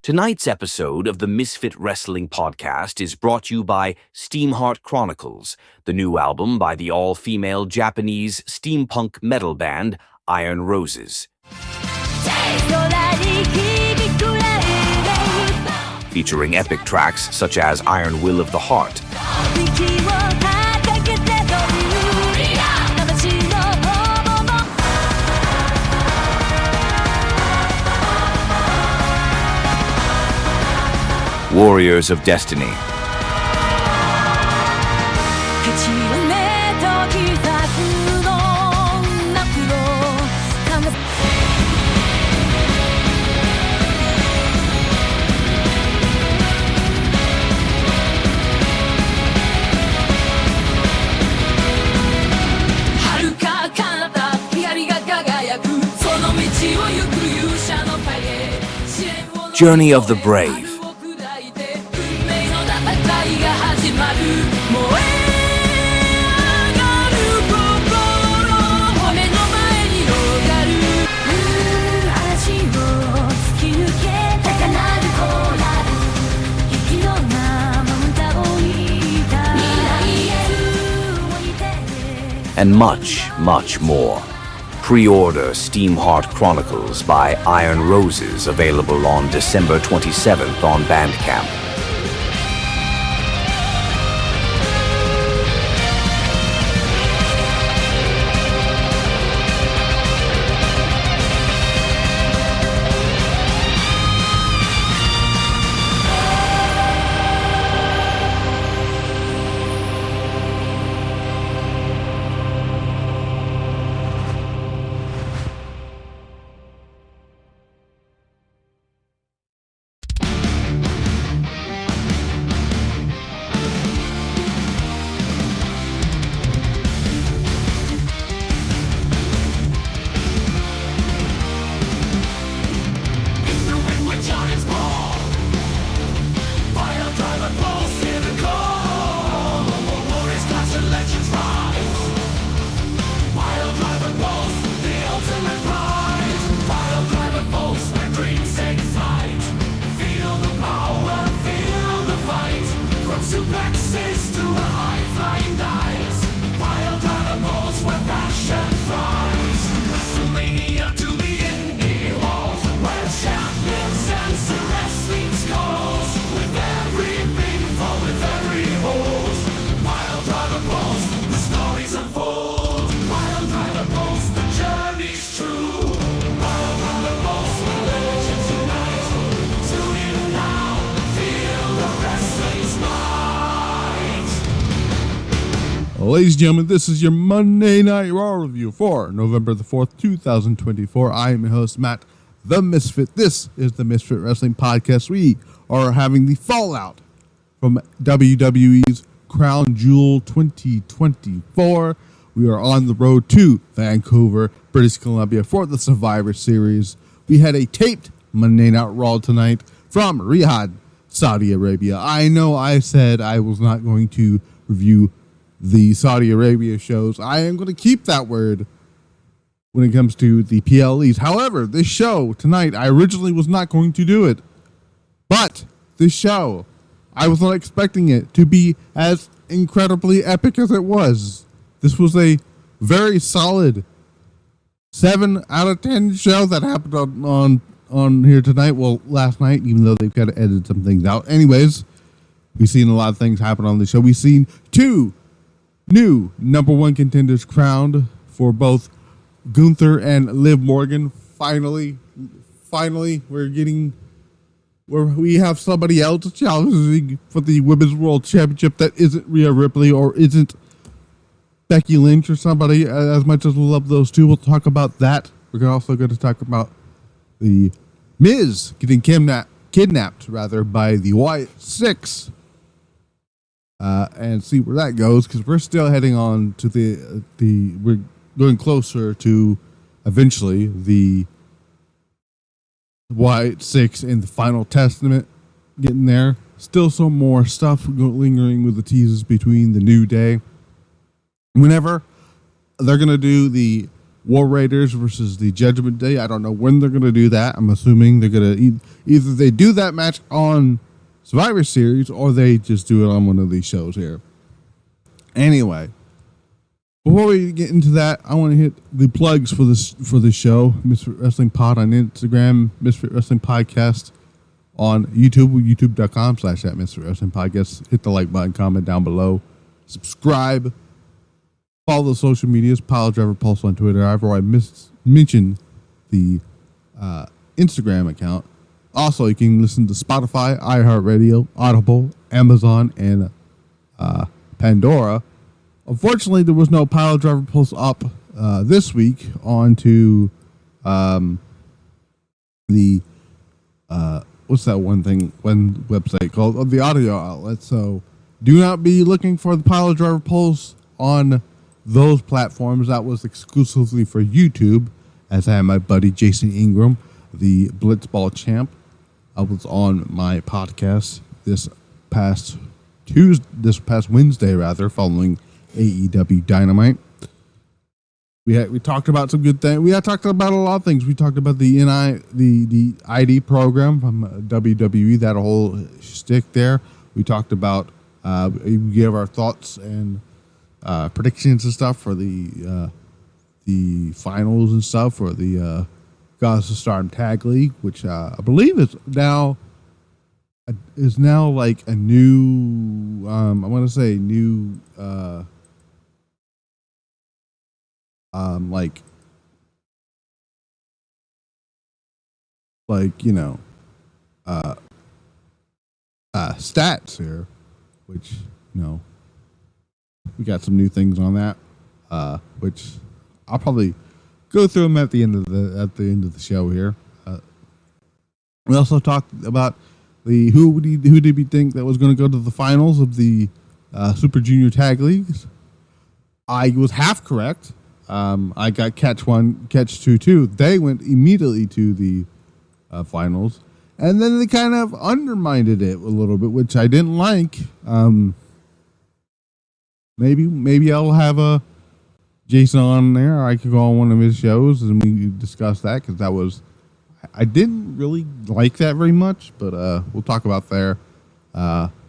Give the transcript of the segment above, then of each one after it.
Tonight's episode of the Misfit Wrestling Podcast is brought to you by Steamheart Chronicles, the new album by the all-female Japanese steampunk metal band Iron Roses. Featuring epic tracks such as Iron Will of the Heart, Warriors of Destiny, Journey of the Brave, and much, much more. Pre-order Steamheart Chronicles by Iron Roses, available on December 27th on Bandcamp. Ladies and gentlemen, this is your Monday Night Raw review for November the 4th, 2024. I am your host, Matt, the Misfit. This is the Misfit Wrestling Podcast. We are having the fallout from WWE's Crown Jewel 2024. We are on the road to Vancouver, British Columbia for the Survivor Series. We had a taped Monday Night Raw tonight from Riyadh, Saudi Arabia. I know I said I was not going to review the Saudi Arabia shows. I am going to keep that word when it comes to the PLEs. However, this show tonight, I originally was not going to do it. But this show, I was not expecting it to be as incredibly epic as it was. This was a very solid 7 out of 10 show that happened on here tonight. Well, last night, even though they've got to edit some things out. Anyways, we've seen a lot of things happen on the show. We've seen 2 new number 1 contenders crowned for both Gunther and Liv Morgan. Finally, we have somebody else challenging for the Women's World Championship that isn't Rhea Ripley or isn't Becky Lynch or somebody. As much as we love those two, we'll talk about that. We're also going to talk about the Miz getting kidnapped by the Wyatt Sicks. And see where that goes, because we're still heading on to we're going closer to eventually the Wyatt Sicks in the Final Testament, getting there. Still some more stuff lingering with the teases between the New Day. Whenever they're going to do the War Raiders versus the Judgment Day. I don't know when they're going to do that. I'm assuming they're going to either they do that match on Survivor Series or they just do it on one of these shows here. Anyway, before we get into that, I want to hit the plugs for this show. Misfit Wrestling Pod on Instagram, Misfit Wrestling Podcast on YouTube, youtube.com/@Misfit Wrestling Podcast. Hit the like button, comment down below, subscribe, follow the social medias, Pile Driver Pulse on Twitter. I've already mentioned the Instagram account. Also, you can listen to Spotify, iHeartRadio, Audible, Amazon, and Pandora. Unfortunately, there was no Pile Driver Pulse up this week onto the what's that one website called? The audio outlet. So do not be looking for the Pile Driver Pulse on those platforms. That was exclusively for YouTube, as I had my buddy Jason Ingram, the Blitzball champ. I was on my podcast this past Wednesday, following AEW Dynamite. We talked about some good things. We had talked about a lot of things. We talked about the ID program from WWE, that whole shtick there. We talked about we gave our thoughts and predictions and stuff for the finals and stuff for the Gods of Stardom Tag League, which I believe is now like a new I want to say new stats here, which we got some new things on that, which I'll probably go through them at the end of the show here. We also talked about who did we think that was going to go to the finals of the Super Junior Tag Leagues. I was half correct. I got catch 1, catch 2 too. They went immediately to the finals, and then they kind of undermined it a little bit, which I didn't like. Maybe I'll have a Jason on there. I could go on one of his shows and we discuss that, because I didn't really like that very much, but we'll talk about there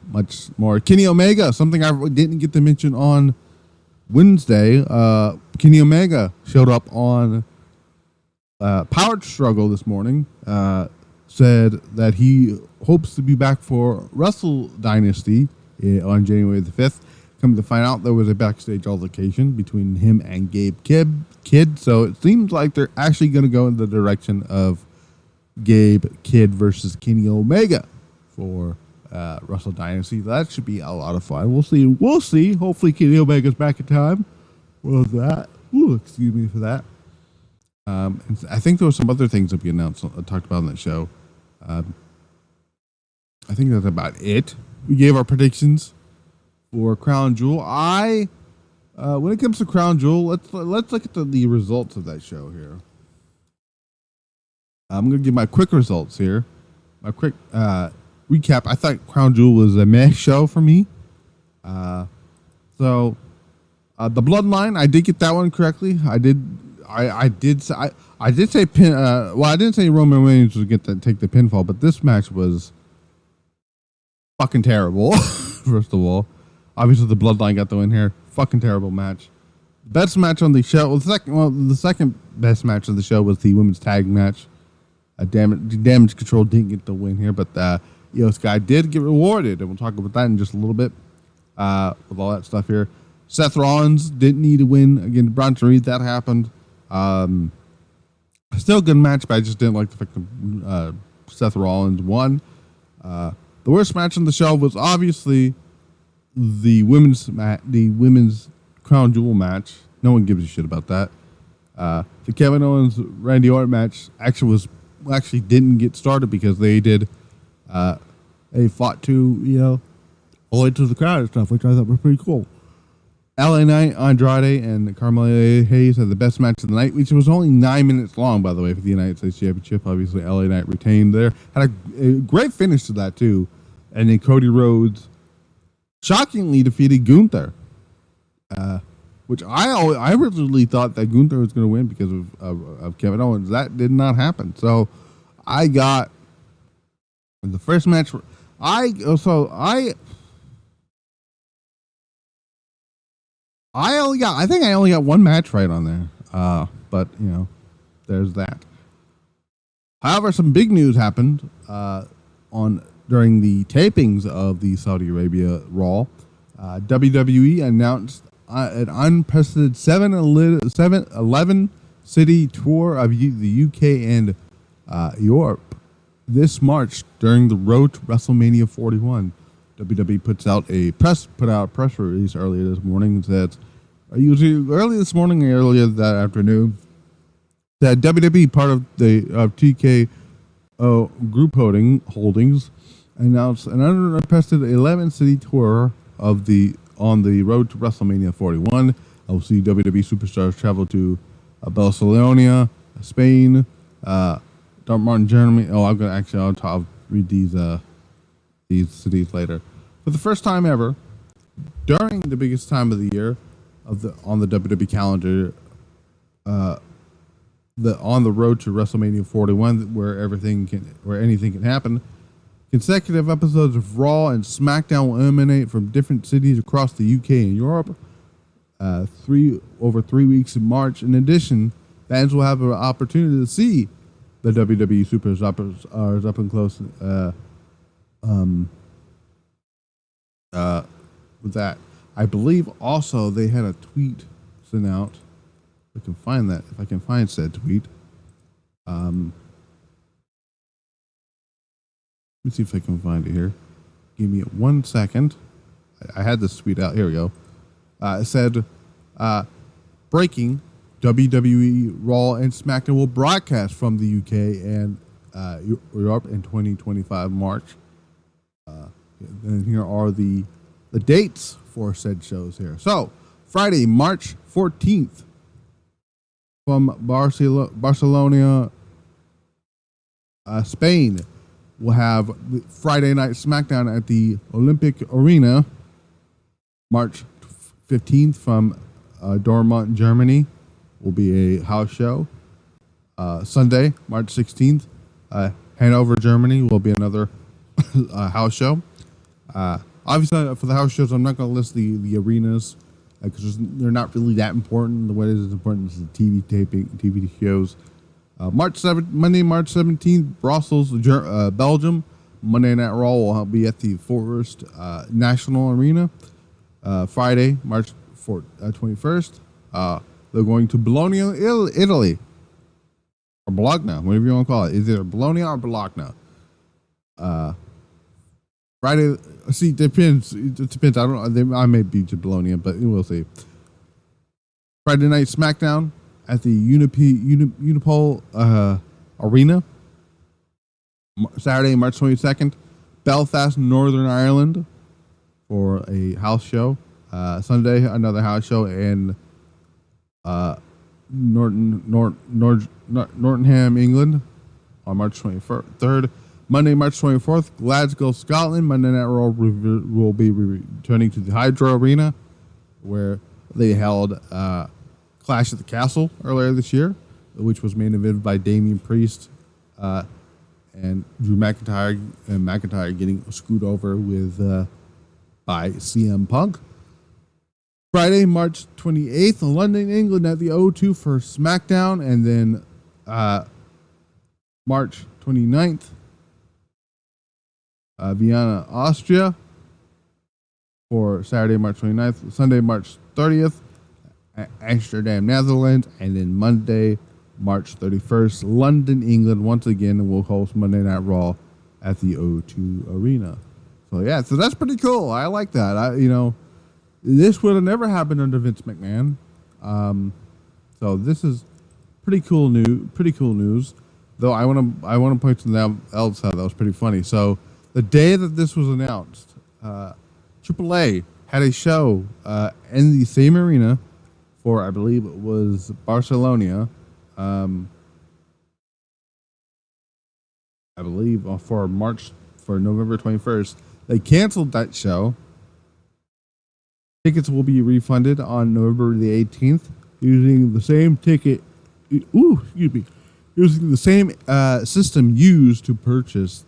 much more. Kenny Omega, something I didn't get to mention on Wednesday. Kenny Omega showed up on Power Struggle this morning, said that he hopes to be back for Wrestle Dynasty on January the 5th. Come to find out, there was a backstage altercation between him and Gabe Kidd, so it seems like they're actually going to go in the direction of Gabe Kidd versus Kenny Omega for Wrestle Dynasty. That should be a lot of fun. We'll see. Hopefully Kenny Omega's back in time for that. Ooh, excuse me for that. And I think there were some other things that we announced, talked about on the show. I think that's about it. We gave our predictions for Crown Jewel. When it comes to Crown Jewel, let's look at the results of that show here. I'm going to give my quick results here. My quick recap. I thought Crown Jewel was a meh show for me. The Bloodline, I did get that one correctly. I did say pin. I didn't say Roman Reigns was going to take the pinfall, but this match was fucking terrible. First of all, obviously the Bloodline got the win here. Fucking terrible match. Best match on the show. The second best match of the show was the women's tag match. Damage Control didn't get the win here, but Io Sky did get rewarded, and we'll talk about that in just a little bit with all that stuff here. Seth Rollins didn't need a win against Bronson Reed. That happened. Still a good match, but I just didn't like the fact that Seth Rollins won. The worst match on the show was obviously the women's Crown Jewel match. No one gives a shit about that. The Kevin Owens Randy Orton match actually didn't get started because they fought to all the way to the crowd and stuff, which I thought was pretty cool. LA Knight, Andrade, and Carmelo Hayes had the best match of the night, which was only 9 minutes long, by the way, for the United States Championship. Obviously, LA Knight retained there. Had a great finish to that, too. And then Cody Rhodes shockingly defeated Gunther. which I originally thought that Gunther was going to win because of Kevin Owens. That did not happen. So I got the first match. I think I only got one match right on there. But there's that. However, some big news happened during the tapings of the Saudi Arabia Raw. WWE announced an unprecedented 11 city tour of the UK and Europe this March during the road to WrestleMania 41. WWE put out a press release earlier this morning and said, early this morning and earlier that afternoon, that WWE, part of the TKO Group Holdings, announced an unprecedented 11 city tour on the road to WrestleMania 41. I'll see WWE superstars travel to Barcelona, Spain, Dortmund, Germany. I'll read these cities later. For the first time ever, during the biggest time of the year on the WWE calendar, on the road to WrestleMania 41, where anything can happen. Consecutive episodes of Raw and SmackDown will emanate from different cities across the UK and Europe. Over 3 weeks in March. In addition, fans will have an opportunity to see the WWE superstars up and close. With that, I believe also they had a tweet sent out. If I can find said tweet. Let me see if I can find it here. Give me 1 second. I had this tweet out. Here we go. It said, breaking, WWE Raw and SmackDown will broadcast from the UK and Europe in 2025 March. And here are the dates for said shows here. So, Friday, March 14th, from Barcelona, Spain, we'll have Friday Night SmackDown at the Olympic Arena. March 15th from Dortmund, Germany, will be a house show. Sunday, March 16th, Hanover, Germany, will be another house show. Obviously, for the house shows, I'm not going to list the arenas because they're not really that important. What is important is the TV shows. Monday, March 17th, Brussels, Belgium. Monday Night Raw will be at the Forest National Arena. Friday, March 21st, they're going to Bologna, Italy. Or Bologna, whatever you want to call it. Is it Bologna or Bologna? Friday, see, depends. It depends. I may be to Bologna, but we'll see. Friday Night SmackDown at the Unipol Arena. Saturday, March 22nd, Belfast, Northern Ireland, for a house show. Sunday, another house show in Nottingham, England, on March 23rd. Monday, March 24th, Glasgow, Scotland. Monday Night Raw will be returning to the Hydro Arena, where they held Clash at the Castle earlier this year, which was main evented by Damian Priest and Drew McIntyre, and McIntyre getting screwed over by CM Punk. Friday, March 28th, London, England, at the O2 for SmackDown, and then March 29th, Vienna, Austria, for Saturday, March 29th. Sunday, March 30th, Amsterdam, Netherlands, and then Monday, March 31st, London, England, once again, will host Monday Night Raw at the O2 Arena. So yeah, so that's pretty cool. I like that. This would have never happened under Vince McMahon. So this is pretty cool news. Though I want to point something else out that was pretty funny. So the day that this was announced, AAA had a show in the same arena for, I believe it was Barcelona. I believe for November 21st. They canceled that show Tickets will be refunded on November the 18th using the same ticket. Excuse me. Using the same system used to purchase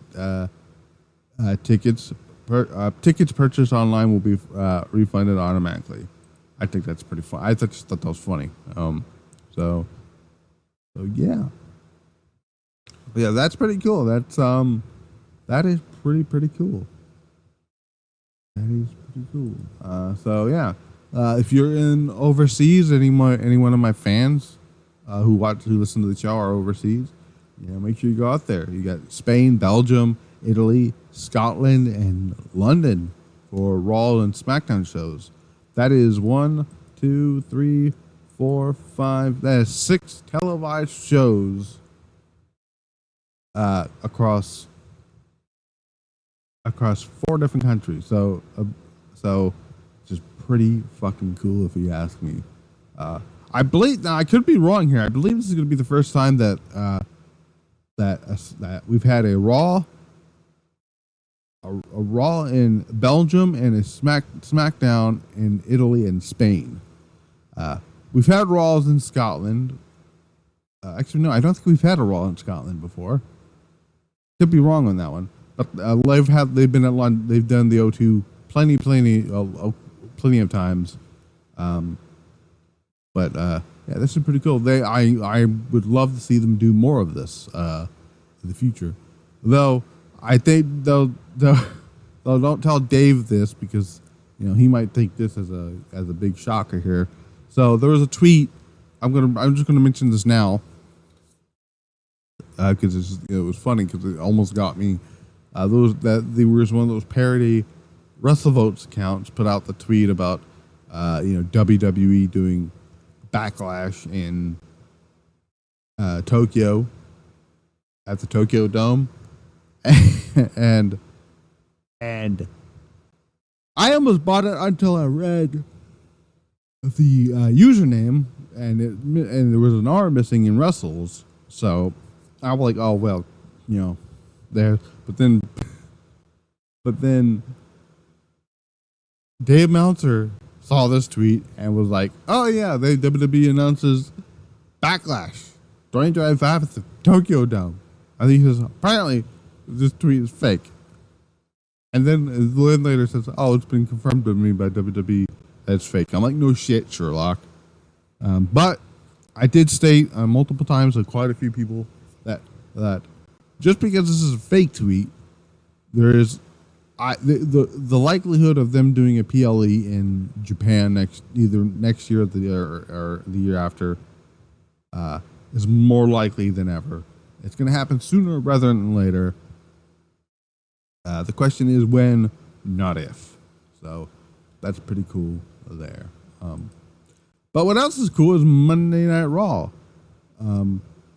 tickets. Tickets purchased online will be refunded automatically. I think that's pretty fun. I just thought that was funny. So yeah. But yeah, that's pretty cool. That is pretty cool. That is pretty cool. So yeah, if you're in overseas, any one of my fans who listen to the show are overseas, make sure you go out there. You got Spain, Belgium, Italy, Scotland, and London for Raw and SmackDown shows. That is 1, 2, 3, 4, 5. That is 6 televised shows across 4 different countries. So just pretty fucking cool if you ask me. I believe, now I could be wrong here. I believe this is going to be the first time that we've had a Raw in Belgium and a SmackDown in Italy and Spain. We've had Raws in Scotland. Actually, no, I don't think we've had a Raw in Scotland before. Could be wrong on that one. But they've been at London. They've done the O2 plenty of times. But yeah, this is pretty cool. I would love to see them do more of this in the future. Though I think they'll don't tell Dave this because he might think this as a big shocker here. So there was a tweet. I'm just gonna mention this now because it was funny because it almost got me. There was one of those parody WrestleVotes accounts put out the tweet about WWE doing Backlash in Tokyo at the Tokyo Dome, and I almost bought it until I read the username and there was an R missing in Wrestles, so I was like, oh well, there. But then Dave Meltzer saw this tweet and was like, oh yeah, WWE announces Backlash 2025 at the Tokyo Dome. I think he says, apparently this tweet is fake. And then later says, oh, it's been confirmed to me by WWE that it's fake. I'm like, no shit, Sherlock. But I did state multiple times to quite a few people that just because this is a fake tweet, there is the likelihood of them doing a PLE in Japan either next year or the year after is more likely than ever. It's going to happen sooner rather than later. The question is when, not if. So that's pretty cool there. But what else is cool is Monday Night Raw.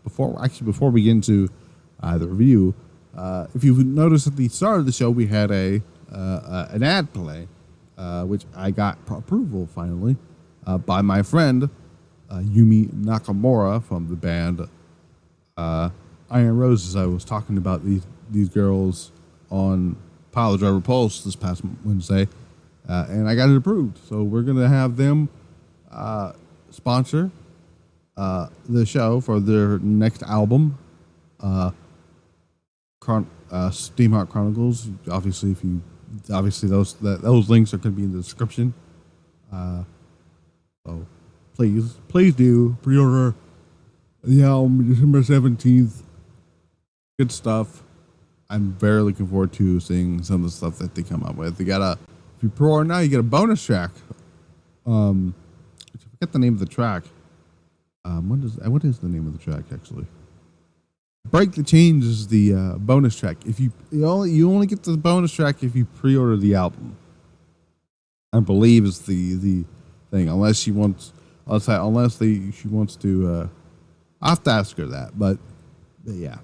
Before we get into the review, if you notice at the start of the show, we had an ad play, which I got approval finally by my friend Yumi Nakamura from the band Iron Roses. I was talking about these girls on Pile Driver Pulse this past Wednesday, and I got it approved. So we're gonna have them sponsor the show for their next album, Steamheart Chronicles. Obviously, those links are going to be in the description. So please do pre-order the album December 17th. Good stuff. I'm very looking forward to seeing some of the stuff that they come up with. If you pre-order now, you get a bonus track. I forget the name of the track. What is the name of the track actually? Break the Chains is the bonus track. If you only get the bonus track if you pre-order the album. I believe is the thing, unless she wants to. I have to ask her that, but yeah.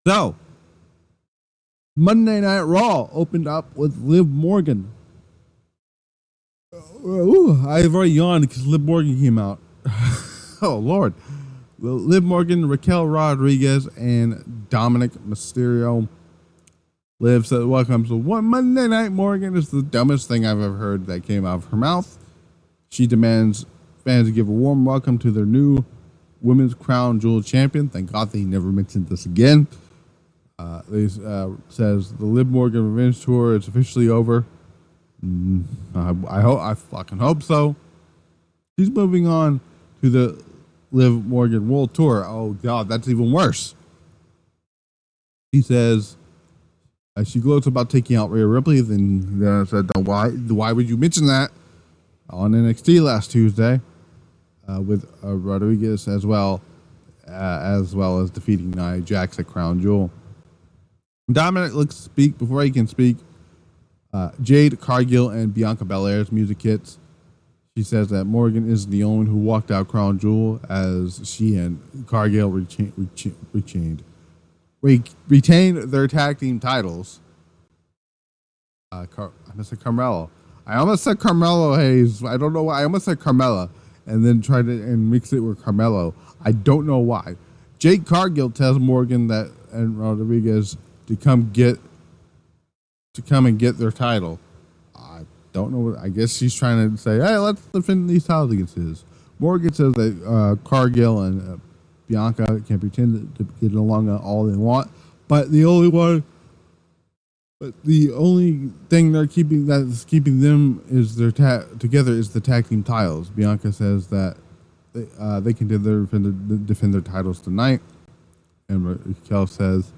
So Monday Night Raw opened up with Liv Morgan. I've already yawned because Liv Morgan came out. Oh Lord. Liv Morgan, Raquel Rodriguez, and Dominic Mysterio Liv said, welcome to One Monday Night. Morgan is the dumbest thing I've ever heard that came out of her mouth. She demands fans to give a warm welcome to their new Women's Crown Jewel champion. Thank God they never mentioned this again. Says the Liv Morgan Revenge Tour is officially over. I fucking hope so. She's moving on to the Liv Morgan World Tour. Oh God, that's even worse. He says she gloats about taking out Rhea Ripley. Then I said, why would you mention that on NXT last Tuesday with Rodriguez as well as defeating Nia Jax at Crown Jewel. Dominic looks to speak before he can speak. Jade, Cargill, and Bianca Belair's music hits. She says that Morgan is the only one who walked out Crown Jewel as she and Cargill retained their tag team titles. I almost said Carmelo. I almost said Carmelo Hayes. I don't know why. I almost said Carmella and then tried to mix it with Carmelo. I don't know why. Jade Cargill tells Morgan that and Rodriguez to come and get their title. I don't know. I guess she's trying to say, hey, let's defend these titles against his. Morgan says that Cargill and Bianca can pretend to get along all they want, but the only thing that's keeping them is their together is the tag team titles. Bianca says that they can defend their titles tonight, and Raquel says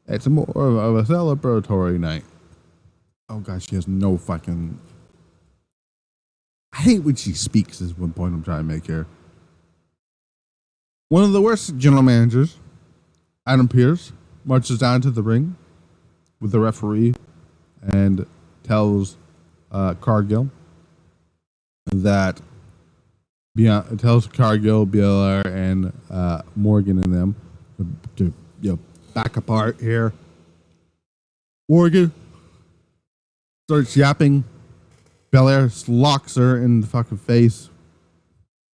it's more of a celebratory night. Oh gosh, she has no fucking. I hate when she speaks. Is one point I'm trying to make here. One of the worst general managers, Adam Pearce, marches down to the ring with the referee and tells Cargill that tells Cargill, Belair, and Morgan and them to back apart here. Morgan starts yapping. Belair locks her in the fucking face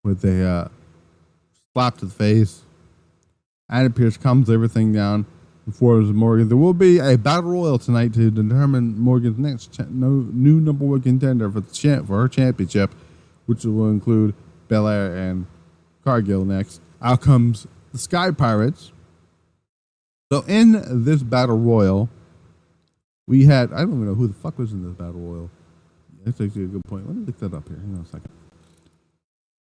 with a slap to the face. Adam Pearce calms everything down. Informs Morgan there will be a battle royal tonight to determine Morgan's next new number one contender for her championship, which will include Belair and Cargill next. Out comes the Sky Pirates. So in this battle royal, we had, I don't even know who the fuck was in this battle royal. That's actually a good point. Let me look that up here. Hang on a second.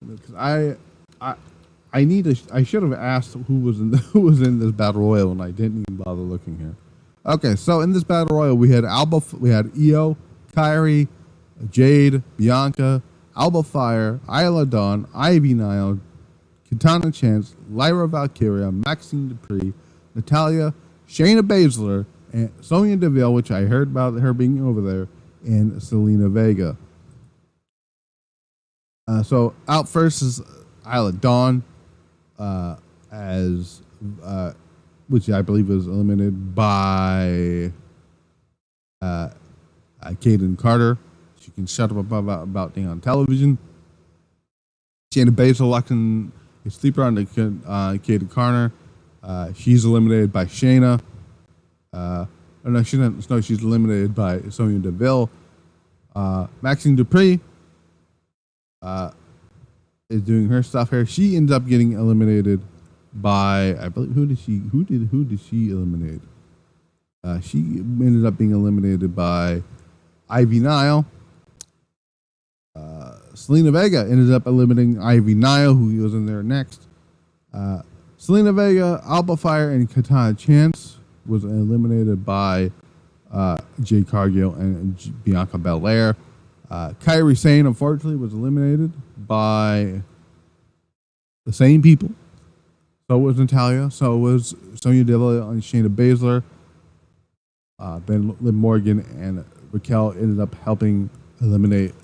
Because I should have asked who was in this battle royal, and I didn't even bother looking here. Okay, so in this battle royal, we had Io, Kyrie, Jade, Bianca, Alba Fire, Isla Dawn, Ivy Nile, Katana Chance, Lyra Valkyria, Maxine Dupree, Natalia, Shayna Baszler, and Sonya Deville, which I heard about her being over there, and Selena Vega. So out first is Isla Dawn, which I believe was eliminated by Kaden Carter. She can shut up about being on television. Shayna Baszler locked in a sleeper on Kaden Carter. She's eliminated by Shayna. She's eliminated by Sonya Deville. Maxine Dupree is doing her stuff here. She ends up getting eliminated by, I believe, who did she eliminate? She ended up being eliminated by Ivy Nile. Selena Vega ended up eliminating Ivy Nile, who was in there next. Selena Vega, Alba Fire, and Katana Chance was eliminated by Jade Cargill and Bianca Belair. Kairi Sane, unfortunately, was eliminated by the same people. So was Natalia. So was Sonya Deville and Shayna Baszler. Then Liv Morgan and Raquel ended up helping eliminate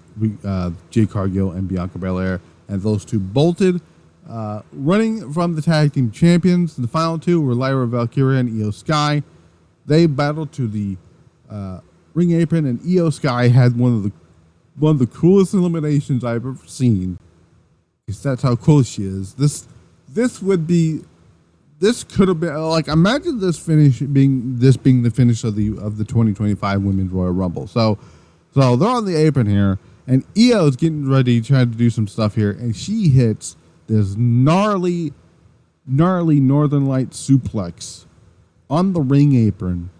Jade Cargill and Bianca Belair. And those two bolted. Running from the tag team champions, the final two were Lyra Valkyria and Io Sky. They battled to the ring apron, and Io Sky had one of the coolest eliminations I've ever seen. Because that's how cool she is. This would be this could have been like, imagine this being the finish of the 2025 Women's Royal Rumble. So they're on the apron here, and Io is getting ready, trying to do some stuff here, and she hits this gnarly Northern Light suplex on the ring apron.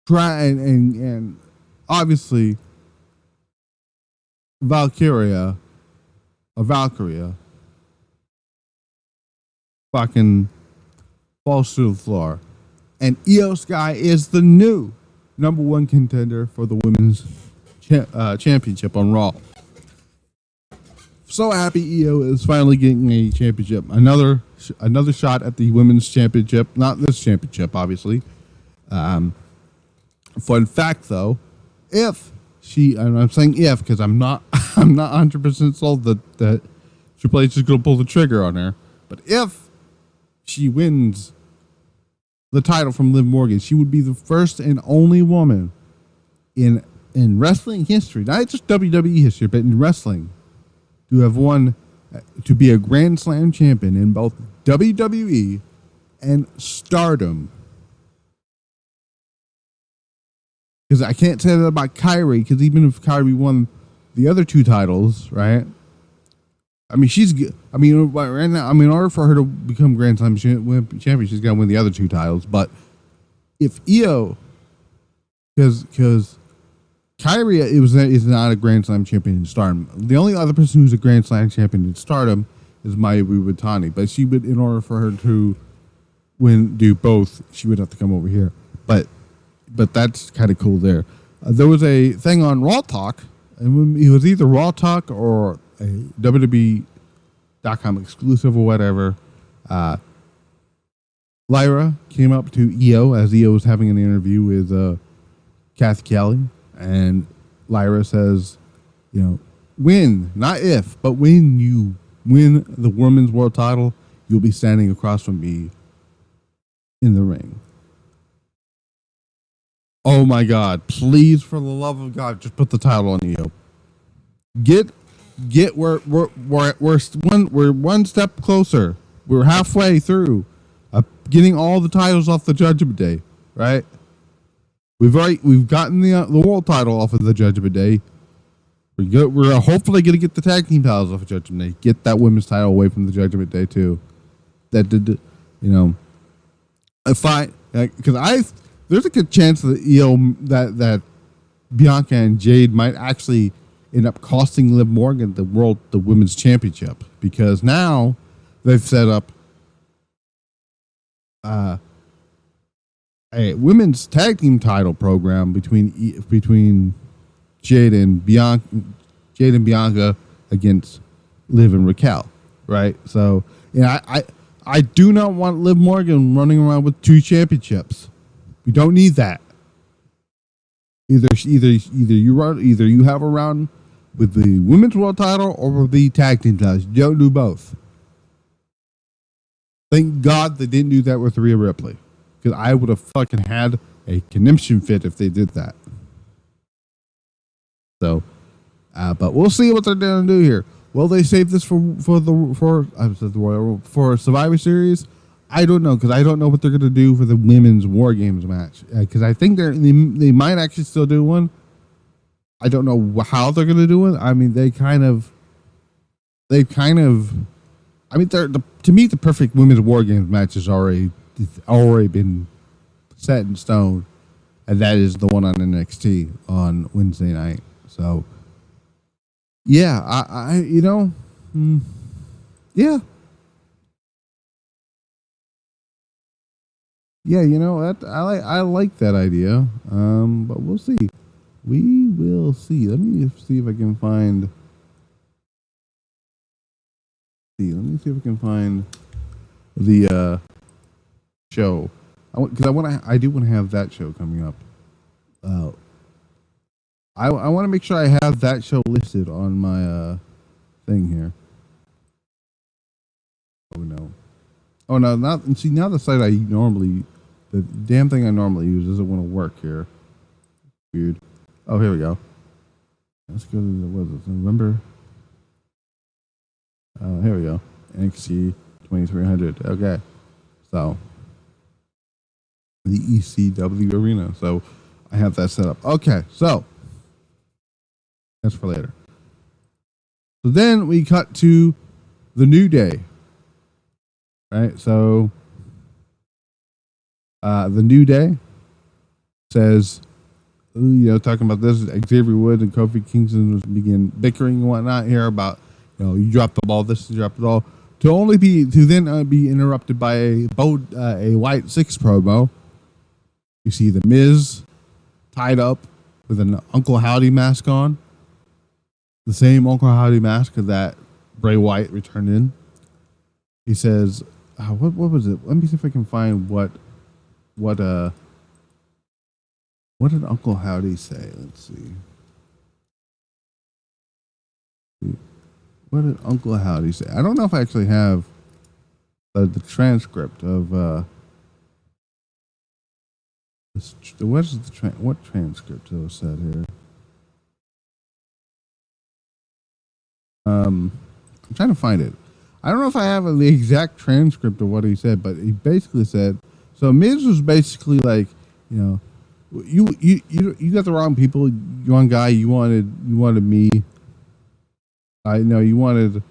And obviously Valkyria fucking falls to the floor. And Io Sky is the new number one contender for the women's championship on Raw. So happy Io is finally getting a championship. Another shot at the women's championship. Not this championship, obviously. Fun fact, though, if she, and I'm saying if because I'm not 100% sold that Triple H is going to pull the trigger on her, but if she wins the title from Liv Morgan, she would be the first and only woman in wrestling history, not just WWE history, but in wrestling, to have won, to be a Grand Slam champion in both WWE and Stardom. Because I can't say that about Kyrie, because even if Kyrie won the other two titles, right? I mean, she's good. I mean, right now, in order for her to become Grand Slam champion, she's got to win the other two titles. But if Io, because Kyrie is not a Grand Slam champion in Stardom. The only other person who's a Grand Slam champion in Stardom is Mayu Iwatani. But she would, in order for her to do both, she would have to come over here. But that's kind of cool there. There was a thing on Raw Talk, and it was either Raw Talk or a WWE.com exclusive or whatever. Lyra came up to Io as Io was having an interview with Kathy Kelly, and Lyra says, when, not if, but when you win the women's world title, you'll be standing across from me in the ring. Oh my God! Please, for the love of God, just put the title on Io. Get we're one step closer. We're halfway through getting all the titles off the Judgment Day, right? We've gotten the world title off of the Judgment Day. We're hopefully going to get the tag team titles off of Judgment Day. Get that women's title away from the Judgment Day too. Because there's a good chance that that Bianca and Jade might actually end up costing Liv Morgan the women's championship, because now they've set up a women's tag team title program between Jade and Bianca against Liv and Raquel, right? So I do not want Liv Morgan running around with two championships. We don't need that. Either you have a round with the women's world title or the tag team titles. You don't do both. Thank God they didn't do that with Rhea Ripley, because I would have fucking had a conniption fit if they did that. So, but we'll see what they're going to do here. Will they save this for Survivor Series? I don't know, because I don't know what they're going to do for the women's War Games match. Because I think they might actually still do one. I don't know how they're going to do it. I mean, to me, the perfect women's War Games match has already been set in stone, and that is the one on NXT on Wednesday night. So, yeah, yeah. Yeah, I like that idea. But we'll see. We will see. Let me see if I can find. Let me see if I can find the show. Because I do want to have that show coming up. I want to make sure I have that show listed on my thing here. Oh no. Oh no! Now the site the damn thing I normally use doesn't want to work here. Weird. Oh, here we go. Let's go to November. Oh, here we go. NXT 2300. Okay. So the ECW arena. So I have that set up. Okay, so that's for later. So then we cut to the New Day. Right? So the New Day says, talking about this, Xavier Woods and Kofi Kingston begin bickering and whatnot here about, you dropped the ball, this, you dropped the ball, to then be interrupted by a Wyatt Sicks promo. You see the Miz tied up with an Uncle Howdy mask on, the same Uncle Howdy mask that Bray Wyatt returned in. He says, what was it? Let me see if I can find what did Uncle Howdy say? Let's see. What did Uncle Howdy say? I don't know if I actually have the transcript of what transcript was said here? I'm trying to find it. I don't know if I have the exact transcript of what he said, but he basically said, so Miz was basically like, you got the wrong people. You wrong guy. You wanted me. I know you wanted.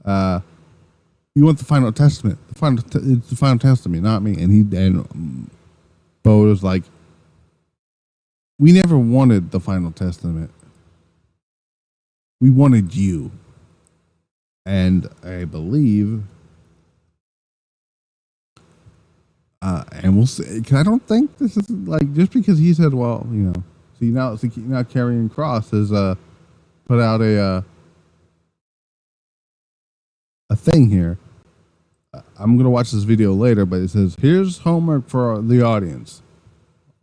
You want the final testament. It's the final testament, not me. And Bo was like, we never wanted the final testament. We wanted you. And I believe, and we'll see. Cause I don't think this is like just because he said, well, see now Karrion Kross has put out a thing here. I'm gonna watch this video later, but it says here's homework for the audience,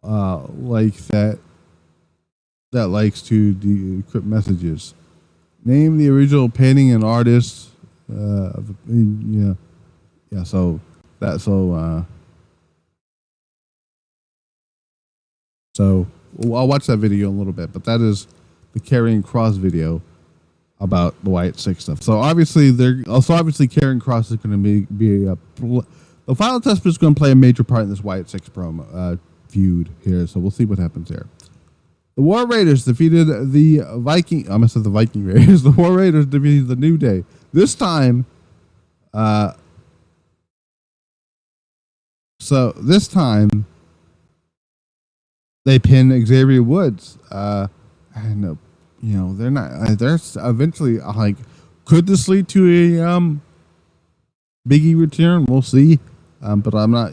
like that likes to decrypt messages. Name the original painting and artist. So I'll watch that video in a little bit, but that is the Karrion Kross video about the Wyatt Sicks stuff. So obviously Karrion Kross is going to be the final testament is going to play a major part in this Wyatt Sicks promo feud here. So we'll see what happens there. The War Raiders defeated the Viking. I almost said the Viking Raiders. The War Raiders defeated the New Day. This time, they pin Xavier Woods. And they're not. They're eventually like, could this lead to a Big E return? We'll see. But I'm not.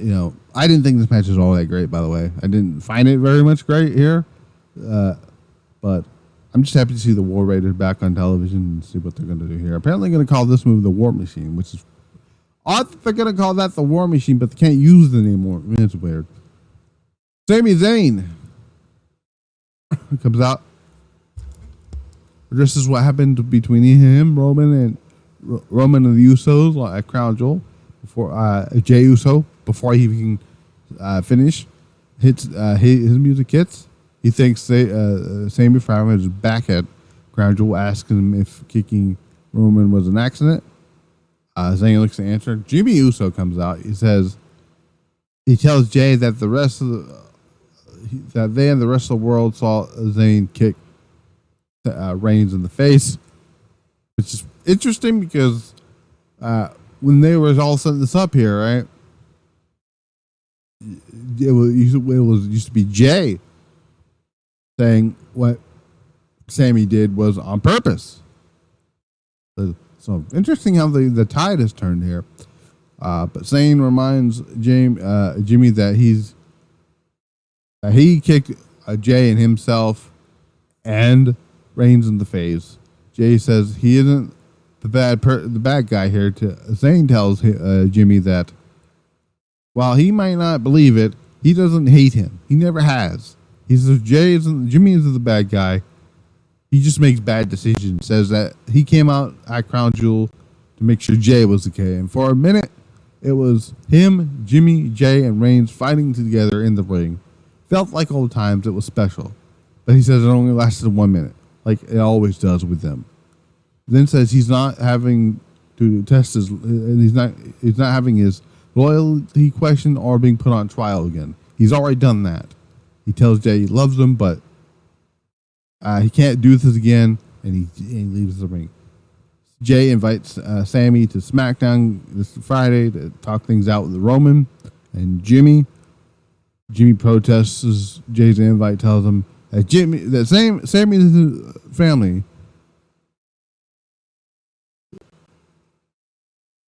I didn't think this match was all that great. By the way, I didn't find it very much great here. But I'm just happy to see the War Raiders back on television and see what they're going to do here. Apparently going to call this move the War Machine, which is odd that they're going to call that the War Machine, but they can't use it anymore. It's weird. Sami Zayn comes out. This is what happened between him, Roman and the Usos at Crown Jewel before Jey Uso, before he even finish his music hits. He thinks Sami Zayn is back at Crown Jewel, asking him if kicking Roman was an accident. Zayn looks to answer. Jimmy Uso comes out. He tells Jay that that they and the rest of the world saw Zayn kick Reigns in the face, which is interesting because when they were all setting this up here, right? It used to be Jay saying what Sammy did was on purpose. So interesting how the tide has turned here. But Zayn reminds Jimmy that he kicked Jay and himself and Reigns in the face. Jay says he isn't the bad guy here. Zayn tells Jimmy that while he might not believe it, he doesn't hate him. He never has. He says Jimmy isn't the bad guy. He just makes bad decisions. Says that he came out at Crown Jewel to make sure Jay was okay. And for a minute, it was him, Jimmy, Jay, and Reigns fighting together in the ring. Felt like old times. It was special. But he says it only lasted 1 minute, like it always does with them. Then says he's not having to test he's not having his loyalty question or being put on trial again. He's already done that. He tells Jay he loves him, but he can't do this again, and he leaves the ring. Jay invites Sammy to SmackDown this Friday to talk things out with Roman and Jimmy. Jimmy protests Jay's invite, tells him that Sammy is his family.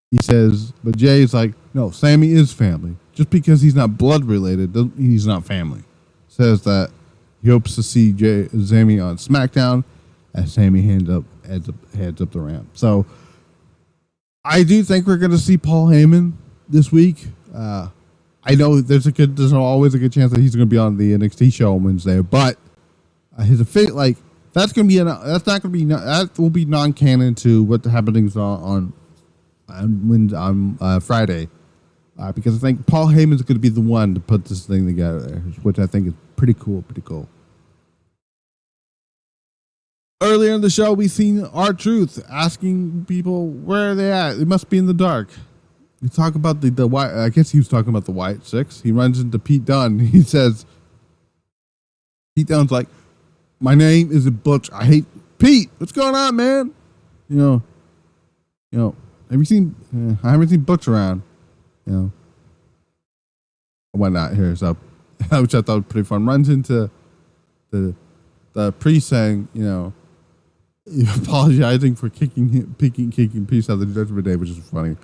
He says, but Jay's like, no, Sammy is family. Just because he's not blood related, doesn't mean he's not family. Says that he hopes to see Sammy on SmackDown as Sammy heads up the ramp. So I do think we're going to see Paul Heyman this week. I know there's always a good chance that he's going to be on the NXT show on Wednesday, but his affiliate, like, that will be non-canon to what the happenings on Friday, because I think Paul Heyman is going to be the one to put this thing together, which I think is pretty cool. Earlier in the show, we seen R-Truth asking people where are they at. They must be in the dark. We talk about the Wyatt. I guess he was talking about the Wyatt Sicks. He runs into Pete Dunne. He says, Pete Dunne's like, my name isn't Butch. I hate Pete. What's going on, man? You know. I haven't seen Butch around, whatnot here. So, which I thought was pretty fun. Runs into the priest saying, apologizing for kicking priest out of the Judgment Day, which is funny.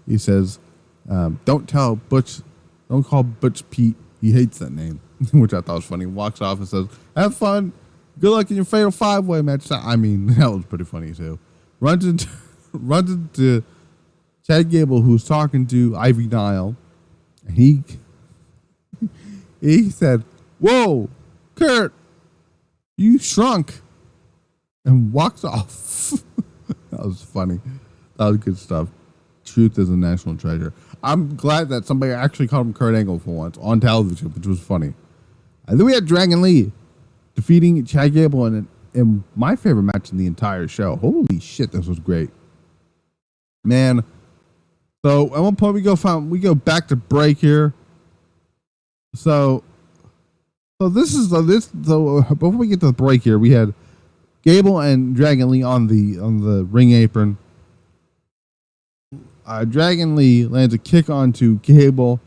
He says, don't call Butch Pete. He hates that name, which I thought was funny. Walks off and says, have fun. Good luck in your fatal 5-way match. I mean, that was pretty funny too. Runs into Chad Gable, who's talking to Ivy Nile, and he said, whoa, Kurt, you shrunk, and walks off. That was funny. That was good stuff. Truth is a national treasure. I'm glad that somebody actually called him Kurt Angle for once on television, which was funny. And then we had Dragon Lee defeating Chad Gable in my favorite match in the entire show. Holy shit, this was great. Man. So at one point we go back to break here. So before we get to the break here, we had Gable and Dragon Lee on the ring apron. Dragon Lee lands a kick onto Gable,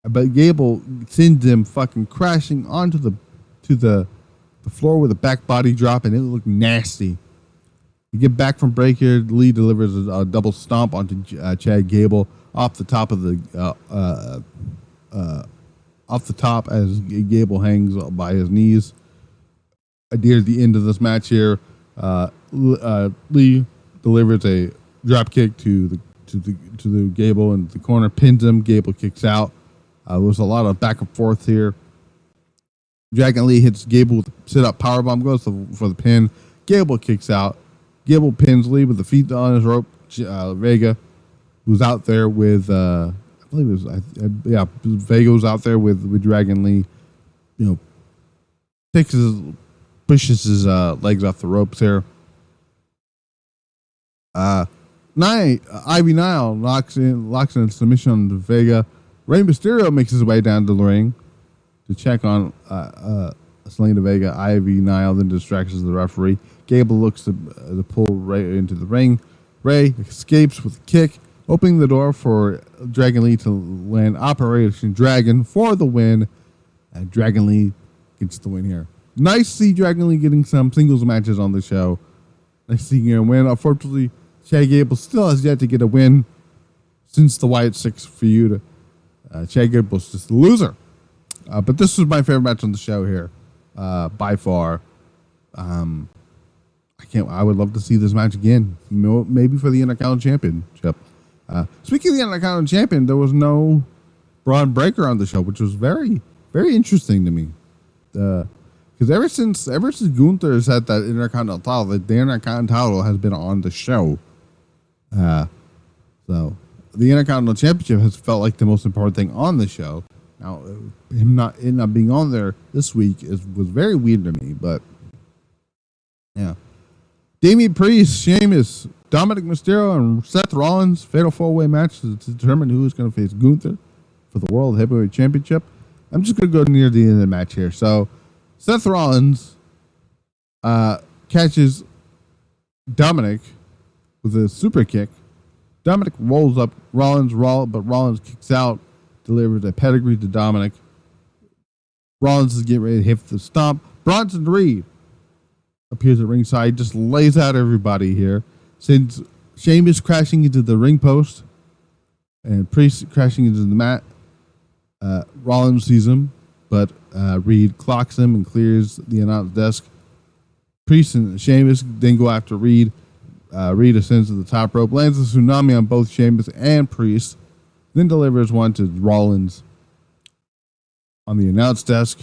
but Gable sends him fucking crashing onto the floor with a back body drop, and it looked nasty. We get back from break here. Lee delivers a double stomp onto Chad Gable off the top as Gable hangs by his knees. Near the end of this match here, Lee delivers a drop kick to the Gable in the corner, pins him. Gable kicks out. There was a lot of back and forth here. Dragon Lee hits Gable with a sit-up powerbomb, goes for the pin. Gable kicks out. Gable pins Lee with the feet on his rope. Vega, who's out there with, Vega was out there with Dragon Lee. Pushes his legs off the ropes here. Ivy Nile locks in a submission on Vega. Rey Mysterio makes his way down to the ring to check on Selena Vega. Ivy Nile then distracts the referee. Gable looks to pull Rey into the ring. Rey escapes with a kick, opening the door for Dragon Lee to land Operation Dragon for the win. And Dragon Lee gets the win here. Nice to see Dragon Lee getting some singles matches on the show. Nice seeing him win. Unfortunately, Chad Gable still has yet to get a win since the Wyatt Sicks feud. Chad Gable's just a loser. But this was my favorite match on the show here, by far. I would love to see this match again, maybe for the Intercontinental Championship. Speaking of the Intercontinental Champion, there was no Braun Breaker on the show, which was very, very interesting to me. Because ever since Gunther has had that Intercontinental title, the Intercontinental title has been on the show. So the Intercontinental Championship has felt like the most important thing on the show. Now, it not being on there this week was very weird to me, but yeah. Damian Priest, Sheamus, Dominic Mysterio, and Seth Rollins fatal 4-way match to determine who is going to face Gunther for the World Heavyweight Championship. I'm just going to go near the end of the match here. So, Seth Rollins catches Dominic with a super kick. Dominic rolls up but Rollins kicks out, delivers a pedigree to Dominic. Rollins is getting ready to hit the stomp. Bronson Reed appears at ringside, just lays out everybody here. Sends Sheamus crashing into the ring post and Priest crashing into the mat. Rollins sees him, but Reed clocks him and clears the announce desk. Priest and Sheamus then go after Reed. Reed ascends to the top rope, lands a tsunami on both Sheamus and Priest, then delivers one to Rollins on the announce desk.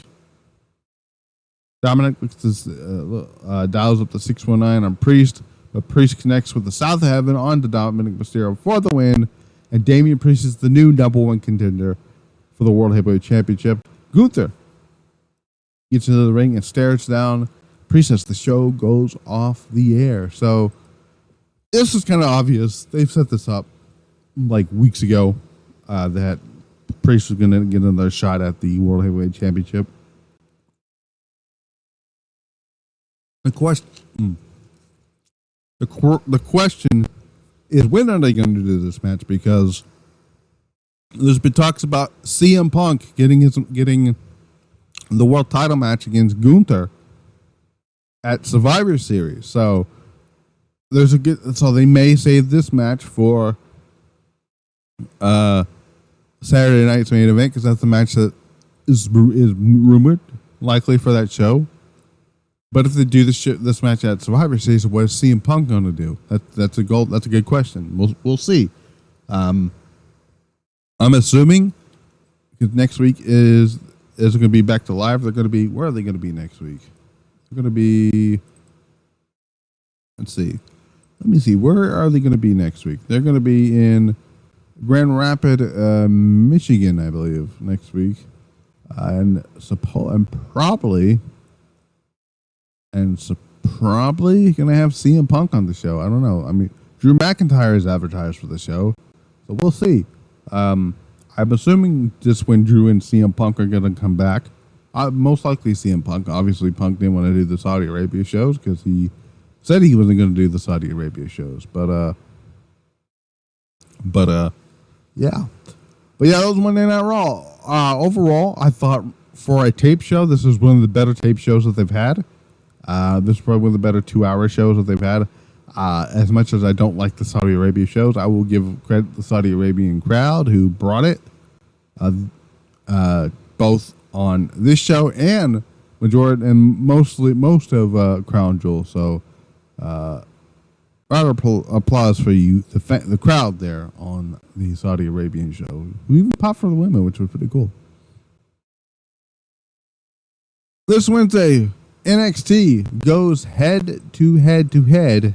Dominic dials up the 619 on Priest, but Priest connects with the South of Heaven onto Dominic Mysterio for the win, and Damian Priest is the new #1 contender for the World Heavyweight Championship. Gunther gets into the ring and stares down Priest as the show goes off the air. So this is kind of obvious. They've set this up like weeks ago that Priest was going to get another shot at the World Heavyweight Championship. The question is, when are they going to do this match? Because there's been talks about CM Punk getting the world title match against Gunther at Survivor Series. So so they may save this match for Saturday night's main event, because that's the match that is rumored likely for that show. But if they do this match at Survivor Series, what is CM Punk going to do? That's a goal. That's a good question. We'll see. I'm assuming because next week is going to be Back to Live. They're going to be, where are they going to be next week? They're going to be. Let's see. Let me see. Where are they going to be next week? They're going to be in Grand Rapids, Michigan, I believe, next week, and probably going to have CM Punk on the show. I don't know. I mean, Drew McIntyre is advertised for the show, so we'll see. I'm assuming just when Drew and CM Punk are going to come back, most likely CM Punk. Obviously, Punk didn't want to do the Saudi Arabia shows because he said he wasn't going to do the Saudi Arabia shows. But yeah. But yeah, that was Monday Night Raw. Overall, I thought for a tape show, this is one of the better tape shows that they've had. This is probably one of the better 2-hour shows that they've had. As much as I don't like the Saudi Arabia shows, I will give credit to the Saudi Arabian crowd who brought it, both on this show and most of Crown Jewel. So, round of applause for you, the crowd there on the Saudi Arabian show. We even popped for the women, which was pretty cool. This Wednesday, NXT goes head to head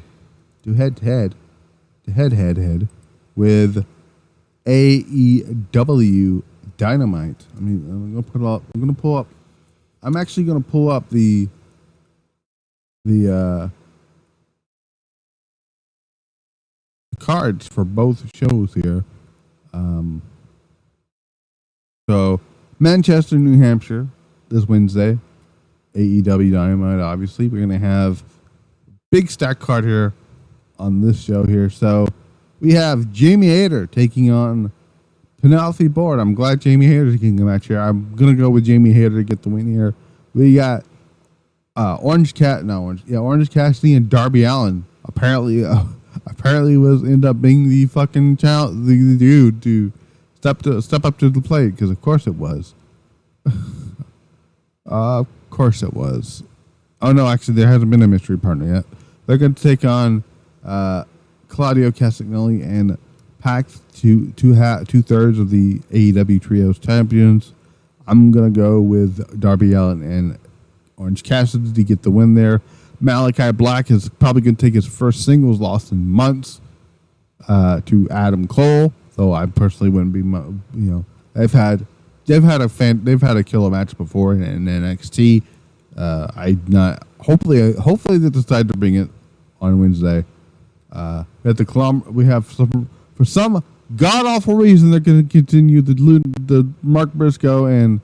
with AEW Dynamite. I mean, I'm actually gonna pull up the cards for both shows here. So Manchester, New Hampshire, this Wednesday. AEW Dynamite, obviously. We're going to have big stack card here on this show here. So we have Jamie Hayter taking on Penelope Ford. I'm glad Jamie Hayter is getting a match here. I'm going to go with Jamie Hayter to get the win here. We got Orange Cassidy and Darby Allin. Apparently ended up being the fucking the dude to step up to the plate, because of course it was. Of course it was. Oh no, actually there hasn't been a mystery partner yet. They're going to take on Claudio Castagnoli and Pac, two-thirds of the AEW Trios champions. I'm going to go with Darby Allin and Orange Cassidy to get the win there. Malachi Black is probably going to take his first singles loss in months to Adam Cole, though I personally wouldn't be, they've had a killer match before in NXT. Hopefully they decide to bring it on Wednesday. At the we have for some god awful reason they're going to continue the Mark Briscoe and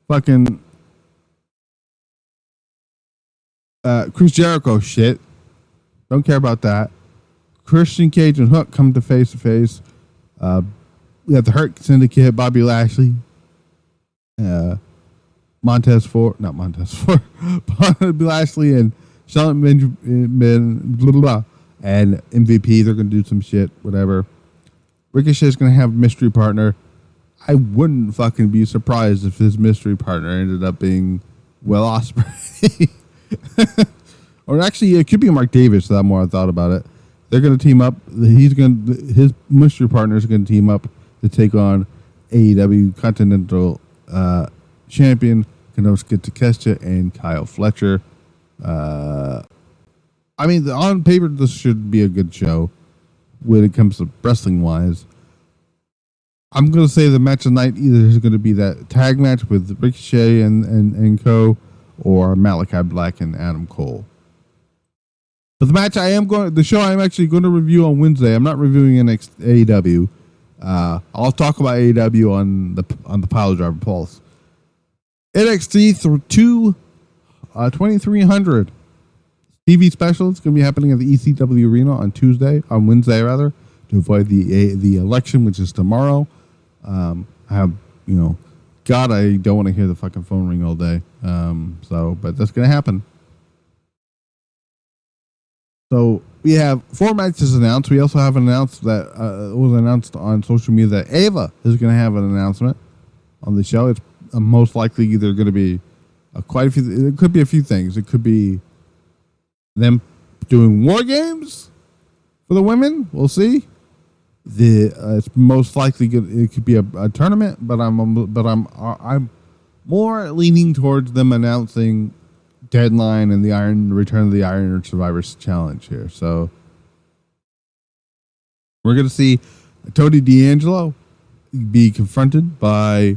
fucking Chris Jericho shit. Don't care about that. Christian Cage and Hook come to face. We have the Hurt Syndicate, Bobby Lashley, Montez Ford, Bobby Lashley and Shelton Benjamin, blah, blah, blah, and MVP. They're going to do some shit, whatever. Ricochet's going to have a mystery partner. I wouldn't fucking be surprised if his mystery partner ended up being Will Ospreay. Or actually, it could be Mark Davis. The more I thought about it, they're going to team up. His mystery partner is going to team up to take on AEW Continental Champion Konosuke Takeshita and Kyle Fletcher. I mean, on paper, this should be a good show when it comes to wrestling wise. I'm going to say the match of the night either is going to be that tag match with Ricochet and co, or Malachi Black and Adam Cole. But the show I'm actually going to review on Wednesday. I'm not reviewing AEW. I'll talk about AEW on the Pile Driver Pulse. NXT 2300 TV special. It's going to be happening at the ECW Arena on Wednesday rather, to avoid the election, which is tomorrow. I have, God, I don't want to hear the fucking phone ring all day. But that's going to happen. So we have 4 matches announced. We also have announced that it was announced on social media that Ava is going to have an announcement on the show. It's most likely either going to be quite a few. It could be a few things. It could be them doing war games for the women. We'll see. It's most likely it could be a tournament, but I'm more leaning towards them announcing Deadline and the return of the Iron Survivors Challenge here. So we're going to see Tony D'Angelo be confronted by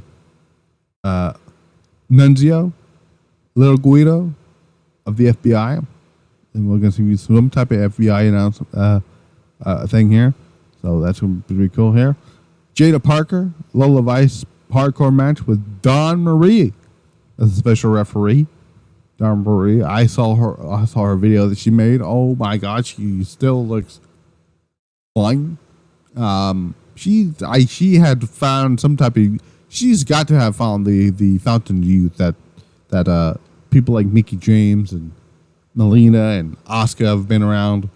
Nunzio, Little Guido of the FBI, and we're going to see some type of FBI announcement thing here. So that's going to be cool here. Jada Parker, Lola Vice hardcore match with Dawn Marie as a special referee. Dawn Marie, I saw her video that she made. Oh my God, she still looks fine. She had found some type of. She's got to have found the fountain of youth that people like Mickie James and Melina and Asuka have been around.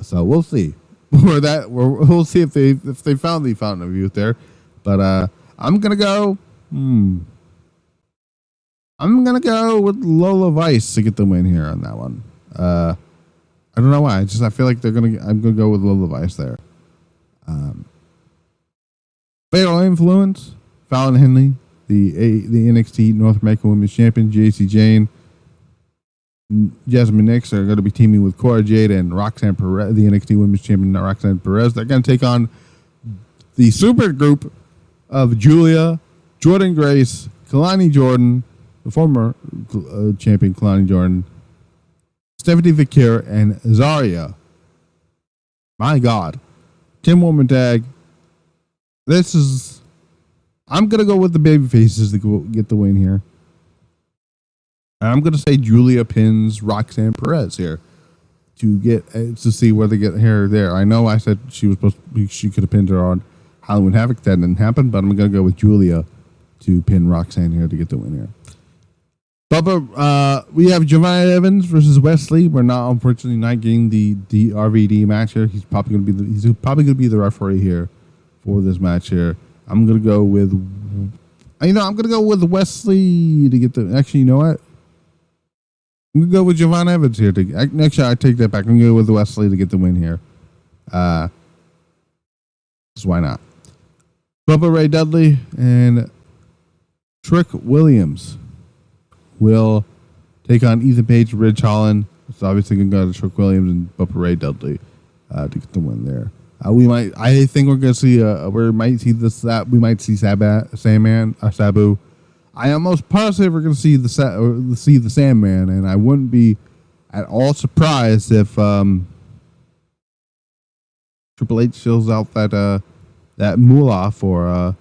So we'll see. We'll see if they found the fountain of youth there. But I'm gonna go. I'm gonna go with Lola Vice to get the win here on that one. I don't know why. I feel like I'm gonna go with Lola Vice there. Fatal Influence, Fallon Henley, the NXT North American Women's Champion, JC Jane, Jasmine Nix are going to be teaming with Cora Jade and Roxanne Perez, the NXT Women's Champion, Roxanne Perez. They're going to take on the super group of Julia, Jordan Grace, Kalani Jordan, the former champion Kalani Jordan, Stephanie Vicare, and Zarya. My God. 10-woman tag. I'm going to go with the baby faces to get the win here. I'm going to say Julia pins Roxanne Perez here to see where they get her there. I know I said she could have pinned her on Halloween Havoc. That didn't happen, but I'm going to go with Julia to pin Roxanne here to get the win here. Bubba, we have Giovanni Evans versus Wesley. We're unfortunately not getting the RVD match here. He's probably going to be the referee here for this match here. I'm going to go with Wesley to get the. Actually, you know what? I'm going to go with Javon Evans here. Actually, I take that back. I'm going to go with Wesley to get the win here. So why not? Bubba Ray Dudley and Trick Williams will take on Ethan Page, Ridge Holland. It's obviously going to go to Trick Williams and Bubba Ray Dudley to get the win there. I think we're going to see. We might see this. We might see Sabu. I am most positive we're going to see the Sandman, and I wouldn't be at all surprised if Triple H fills out that moolah for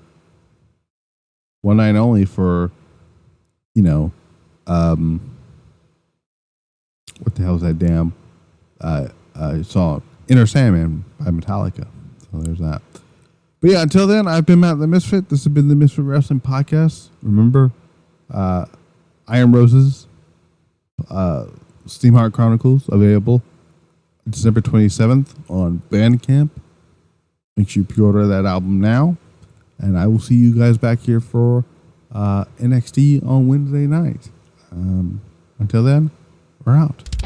one night only for, what the hell is that damn song? Inner Sandman by Metallica. So there's that. But yeah, until then, I've been Matt the Misfit. This has been the Misfit Wrestling Podcast. Remember, Iron Roses, Steamheart Chronicles, available December 27th on Bandcamp. Make sure you pre-order that album now. And I will see you guys back here for NXT on Wednesday night. Until then, we're out.